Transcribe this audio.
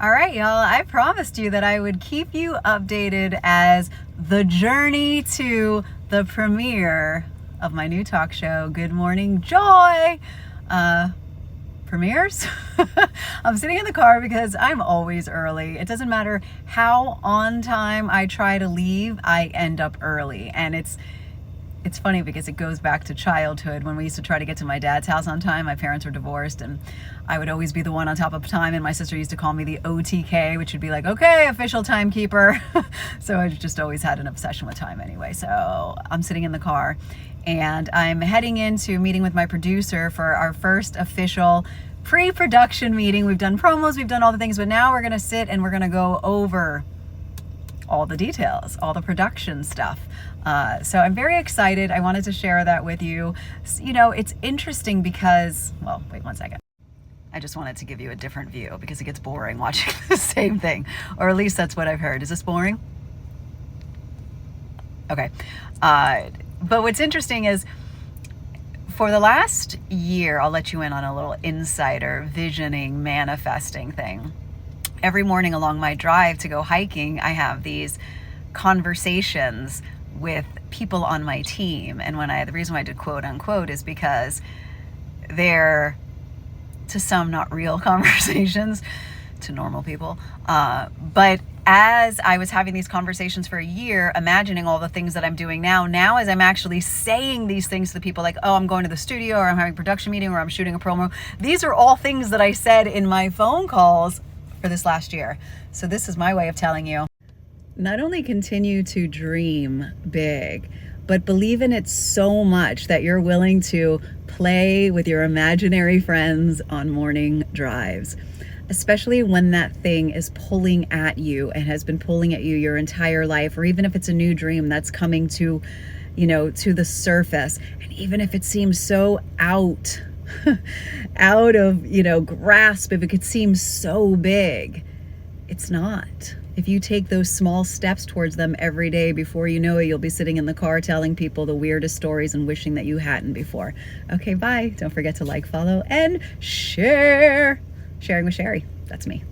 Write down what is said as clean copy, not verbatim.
All right, y'all, I promised you that I would keep you updated as the journey to the premiere of my new talk show, Good Morning Joy, premieres. I'm sitting in the car because I'm always early. It doesn't matter how on time I try to leave, I end up early. And it's funny because it goes back to childhood when we used to try to get to my dad's house on time. My parents were divorced and I would always be the one on top of time, and my sister used to call me the OTK, which would be like, okay, official timekeeper. So I just always had an obsession with time anyway. So I'm sitting in the car and I'm heading into a meeting with my producer for our first official pre-production meeting. We've done promos, we've done all the things, but now we're gonna sit and we're gonna go over all the details, all the production stuff. So I'm very excited. I wanted to share that with you. You know, it's interesting because, well, wait one second. I just wanted to give you a different view because it gets boring watching the same thing, or at least that's what I've heard. Is this boring? Okay. But what's interesting is for the last year, I'll let you in on a little insider visioning, manifesting thing. Every morning along my drive to go hiking, I have these conversations with people on my team. And the reason why I did quote unquote is because they're, to some, not real conversations to normal people. But as I was having these conversations for a year, imagining all the things that I'm doing now as I'm actually saying these things to the people, like, oh, I'm going to the studio, or I'm having a production meeting, or I'm shooting a promo. These are all things that I said in my phone calls for this last year. So this is my way of telling you, not only continue to dream big, but believe in it so much that you're willing to play with your imaginary friends on morning drives, especially when that thing is pulling at you and has been pulling at you your entire life, or even if it's a new dream that's coming to, to the surface. And even if it seems so out of, grasp, if it could seem so big, it's not. If you take those small steps towards them every day, before you know it, you'll be sitting in the car telling people the weirdest stories and wishing that you hadn't before. Okay, bye. Don't forget to like, follow, and share. Sharing with Sherry. That's me.